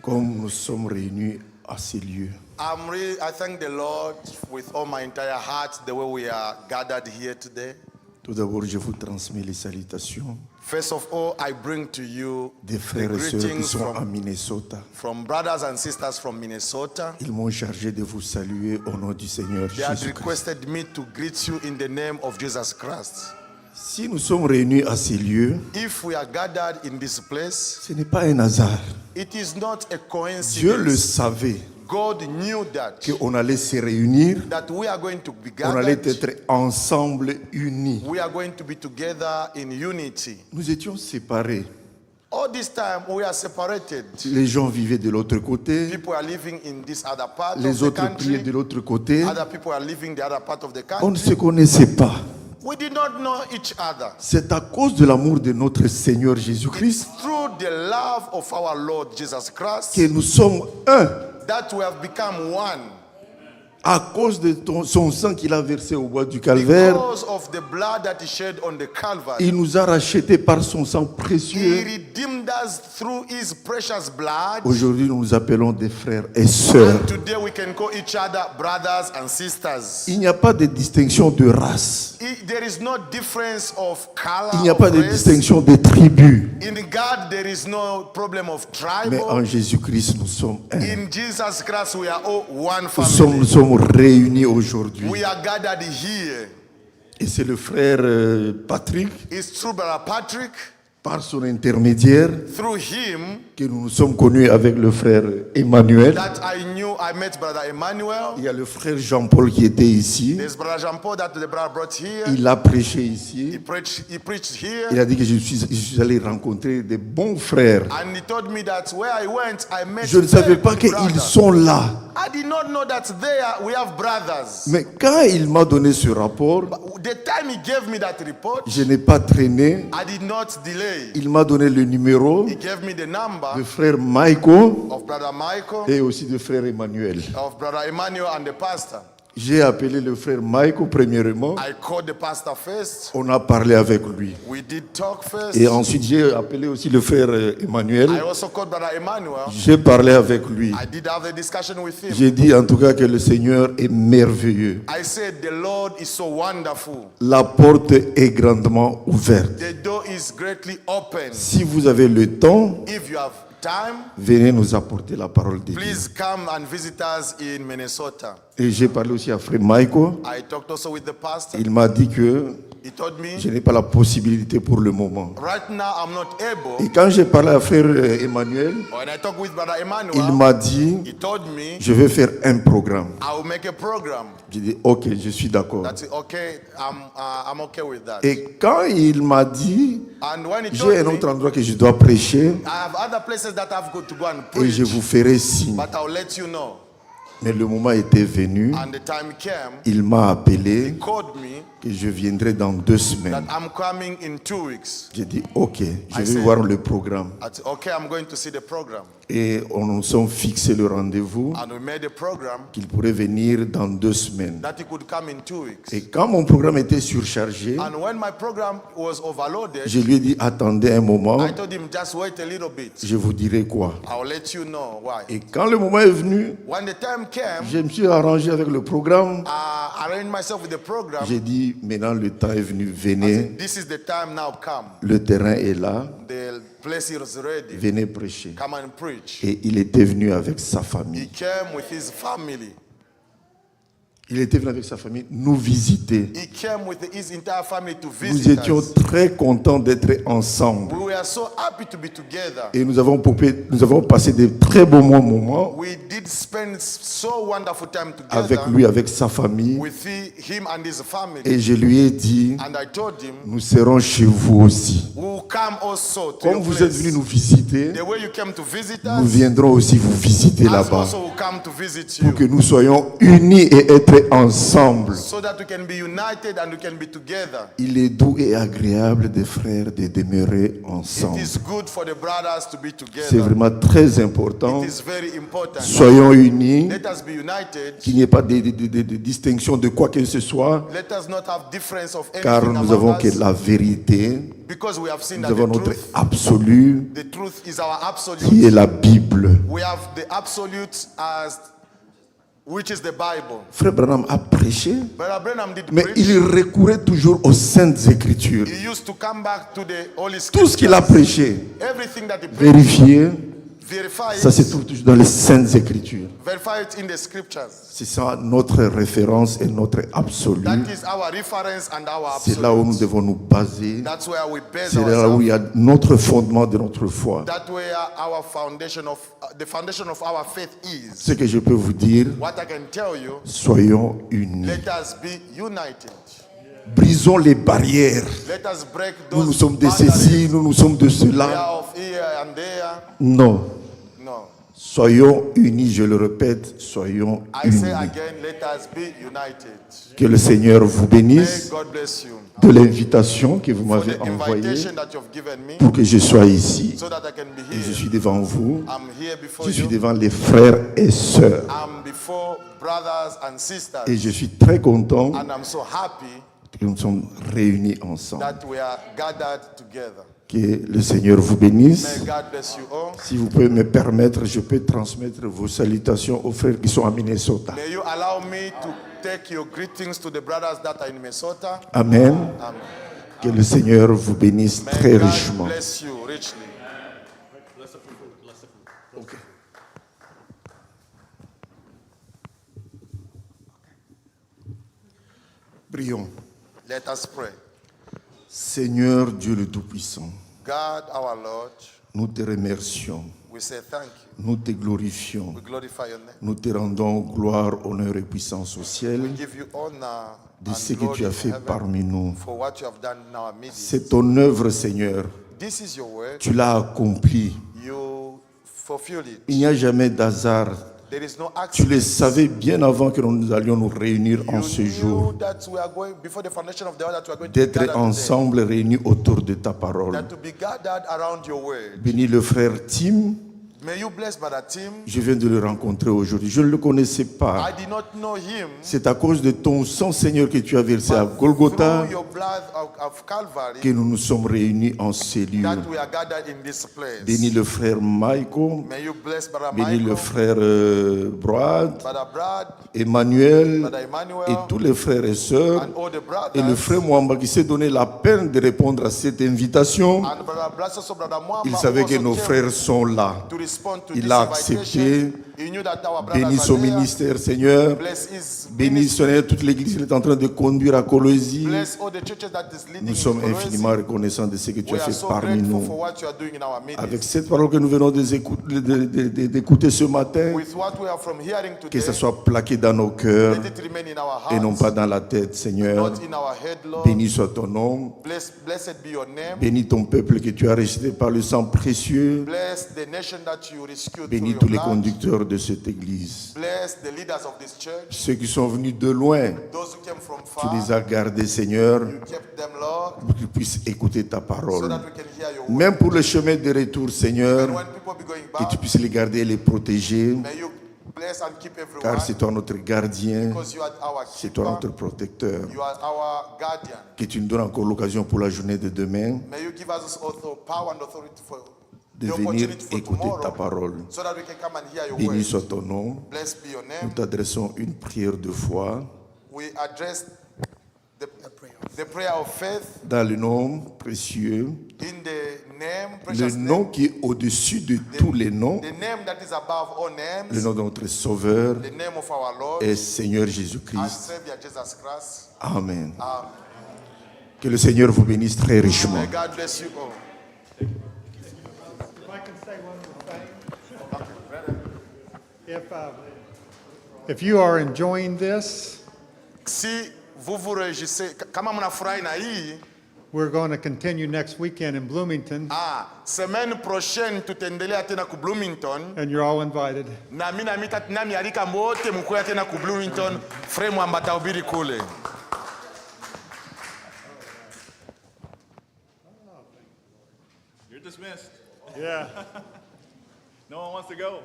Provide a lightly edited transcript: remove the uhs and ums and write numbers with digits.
Comme nous sommes réunis à ces lieux. I thank the Lord with all my entire heart the way we are gathered here today. Tout d'abord, je vous transmets les salutations First of all, I bring to you des the frères et sœurs qui greetings sont à Minnesota. from brothers and sisters from Minnesota. Ils m'ont chargé de vous saluer au nom du Seigneur They had Jésus-Christ. requested me to greet you in the name of Jesus Christ. Si nous sommes réunis à ces lieux, If we are gathered in this place, ce n'est pas un hasard. it is not a Dieu le coincidence. savait God knew that qu'on allait se réunir, we are going to be on allait gathered. être ensemble, unis. We are going to be together in unity. Nous étions séparés. All this time we are separated. Les gens vivaient de l'autre côté, People are living in this other part les of the autres priaient de country. l'autre côté. Other people are living the other part of the On ne se country. connaissait pas. We did not know each other. C'est à cause de l'amour de notre Seigneur Jésus-Christ Through the love of our Lord Jesus Christ que nous sommes un. that we have become one. À cause de son sang qu'il a versé au bois du calvaire, Because of the blood that he shed on the Calvary. il nous a rachetés par son sang He précieux. redeemed us through his precious blood. Aujourd'hui, nous nous appelons des frères et sœurs. And today we can call each other brothers and sisters. Il n'y a pas de distinction de race. There is no difference of color. Il n'y a pas of de race. distinction de tribu. In God, there is no problem of Mais tribal. en Jésus-Christ, nous sommes un. In Jesus Christ, we are all one Nous family. sommes réunis aujourd'hui. We are gathered here. Et c'est le frère Patrick, It's through Brother Patrick, par son intermédiaire, through him, que nous nous sommes connus avec le frère Emmanuel. that I met Brother Emmanuel. Il y a le frère Jean-Paul qui était ici. There's Brother Jean-Paul that the brother brought here. Il a prêché He ici. preached Il here. a dit que je suis allé rencontrer des bons frères. And he told me that where I went, I met Je ne savais very pas good qu'ils brothers. sont là. I did not know that there we have brothers. Mais quand il m'a donné ce rapport, The time he gave me that report, je n'ai pas traîné. I did not delay. Il m'a donné le numéro He gave me the number de frère Michael of Brother Michael, et aussi de frère Emmanuel. of Brother Emmanuel and the pastor. J'ai appelé le frère Michael premièrement. I called the pastor first. On a parlé avec lui. We did talk first. Et ensuite, j'ai appelé aussi le frère Emmanuel. I also called Brother Emmanuel. J'ai parlé avec lui. I did have a discussion with him. J'ai dit en tout cas que le Seigneur est merveilleux. I said, the Lord is so wonderful. La porte est grandement ouverte. The door is greatly open. Si vous avez le temps, If you have time, venez nous apporter la parole de Dieu. please come and visit us in Minnesota. Et j'ai parlé aussi à frère Michael. I talked also with the pastor. Il m'a dit que He told me, je n'ai pas la possibilité pour le moment. right now I'm not able. Et quand j'ai parlé à frère Emmanuel, When I talked with Brother il Emmanuel, m'a dit, he told me, je vais faire un programme. I will make a program. J'ai dit, ok, je suis d'accord. That's okay. I'm okay with that. Et quand il m'a dit, And when he j'ai told un me, autre endroit que je dois prêcher I have other places that I've got to go and et je preach, vous ferai signe. but I'll let you know. Mais le moment était venu, And the time came, il m'a appelé he called me que je viendrai dans 2 that semaines. I'm coming in 2 weeks. J'ai dit, ok, je vais said- voir le programme. I said, okay, I'm going to see the program. Et on nous sommes fixé le rendez-vous And we made a program qu'il pourrait venir dans 2 semaines. that he could come in 2 weeks. Et quand mon programme était surchargé, And when my program was overloaded, je lui ai dit, attendez un moment, I told him, just wait a little bit. je vous dirai quoi. I'll let you know why. Et quand le moment est venu, When the time came, je me suis arrangé avec le programme. I arranged myself with the program. J'ai dit, maintenant le temps est venu, I venez, said, this is the time now, come. le terrain est là, The place is ready. venez prêcher. Come and preach. Et il était venu avec sa He famille. came with his family. Il était venu avec sa famille nous visiter. He came with his entire family to Nous visit étions us. très contents d'être ensemble. We were so happy to be together. Et nous avons passé de très beaux moments We did spend so wonderful time avec together lui, avec sa famille. with him and his family. Et je lui ai dit, And I told him, nous serons chez vous aussi. we will come also to Comme your vous êtes place. venus nous visiter, The way you came to visit nous us, viendrons aussi vous visiter us là-bas. also will come to visit Pour que you. nous soyons unis et être ensemble. So that we can be united and we can be together. Il est doux et agréable des frères de demeurer ensemble. ensemble. It is good for the brothers to be C'est together. vraiment très important. It is very important. Soyons unis, Let us be united. qu'il n'y ait pas de distinction de quoi que ce soit, Let us not have difference of car anything nous avons among que us, la vérité, because we have seen nous that avons the notre truth, absolu, the truth is our absolute. qui est la Bible. We have the absolute as which is the Bible. Frère Branham a prêché, But Abraham did mais preach. il recourait toujours aux Saintes Écritures. He used to come back to the Holy Tout ce qu'il a Scriptures. prêché, Everything that he preached, vérifié, verify ça se it, trouve toujours dans les Saintes Écritures. verify it in the Scriptures. C'est ça notre référence et notre absolu. That is our reference and our C'est là où nous absolute. devons nous baser. That's where we base C'est là où ourselves. il y a notre fondement de notre foi. That where our foundation of the foundation of our faith is. Ce que je peux vous dire, What I can tell you, soyons unis. let us be united. Brisons les barrières. Let us break Nous those sommes de boundaries. ceci, nous sommes de We cela. are of here and there. Non. No. Soyons unis, je le répète, soyons I say unis. again, let us be united. Que le Seigneur vous May bénisse God bless you de l'invitation que vous for m'avez the envoyée invitation that you've given me pour que je sois ici. so that I can be Et je here. suis devant vous, I'm here before je suis you. devant les frères et sœurs. I'm before brothers and sisters. Et je suis très content And I'm so happy que nous sommes réunis ensemble. that we are gathered together. Que le Seigneur vous bénisse. May God bless you all. Si vous pouvez me permettre, je peux transmettre vos salutations aux frères qui sont à Minnesota. May you allow me to take your greetings to the brothers that are in Minnesota. Amen. Amen. Que le Seigneur vous bénisse très May God richement. bless you richly. Prions. Let us pray. Seigneur Dieu le Tout-Puissant, God, our Lord, nous te remercions, we say thank you. nous te glorifions, We glorify your name. nous te rendons gloire, honneur et puissance au ciel We give you honor de and ce que glory tu as in fait heaven parmi nous. for what you have done in our midst. C'est ton œuvre, Seigneur. This is your word. Tu l'as accompli. You fulfill it. Il n'y a jamais d'hasard. There is no Tu le accident. savais bien avant que nous allions nous réunir en ce You jour, knew that we are going before the foundation of the world that we are going to be d'être gathered today. ensemble réunis autour de ta parole. That to be gathered around your word. Bénis le frère Tim. May you bless Brother Tim. Je viens de le rencontrer aujourd'hui. Je ne le connaissais pas. I did not know him. C'est à cause de ton sang, Seigneur, que tu as versé à Golgotha Through your blood of Calvary que nous nous sommes réunis en ces lieux. that we are gathered in this place. Bénis le frère Michael. May you bless Brother Bénis le Michael, frère Brad, Brother Brad, Emmanuel Brother et Emmanuel, tous les frères et sœurs. and all the Et le brothers. frère Mwamba qui s'est donné la peine de répondre à cette invitation. And Brother Bless also Brother Mwamba, Il savait who que also nos came frères sont là. to respond to Il this l'a invitation. accepté. He knew that our brothers Bénis are son there. ministère, Seigneur. Bless his Bénis, ministry. Seigneur, toute l'église qu'il est en train de conduire à Colosie. Bless all the churches that is leading Nous sommes in Colosse. infiniment reconnaissants de ce que tu We as are fait so parmi grateful nous. for what you are doing in our midst. Avec cette parole que nous venons d'écouter ce matin, With what we are from hearing que today, ça soit plaqué dans nos cœurs let it remain in our et non hearts, pas dans la tête, Seigneur. not in our head, Lord. Béni soit ton nom. Blessed be your name. Bénis ton peuple que tu as racheté par le sang précieux. Bless the nation that you rescued Bénis through tous your les blood. conducteurs de cette église. Bless the leaders of this church. Ceux qui sont venus de loin, Those who came from tu far, les as gardés, Seigneur, you kept them, Lord, pour qu'ils puissent écouter ta so parole. that we can hear your word. Même pour le chemin de retour, Seigneur, And when people be going que back, tu puisses les garder et les protéger, may you bless and keep everyone, car c'est toi notre gardien, because you are our c'est toi keeper, notre protecteur. you are our guardian. Que tu nous donnes encore l'occasion pour la journée de demain May you give us also power and authority for de the venir opportunity for écouter ta tomorrow, parole. so that we can come and hear your Béni word. soit ton nom. Blessed be your Nous name. t'adressons une prière de foi We address the prayer of faith dans le nom précieux, in the name, le precious nom name, qui est au-dessus de tous les noms, the name that is above all le names, nom de notre Sauveur the name of our Lord et Seigneur and Jésus-Christ. Savior Jesus Christ. Amen. Amen. Que le Seigneur vous bénisse très richement. May God bless you all. If I can say one more thing. If you are enjoying this, Si vous vous réjouissez, kama mnafurahi na hii, we're going to continue next weekend in Bloomington, semaine prochaine tutaendelea tena ku Bloomington. and you're all invited. Na mimi nami alika wote mkuya tena ku Bloomington, frame ambata ubiri kule. You're dismissed. Yeah. No one wants to go.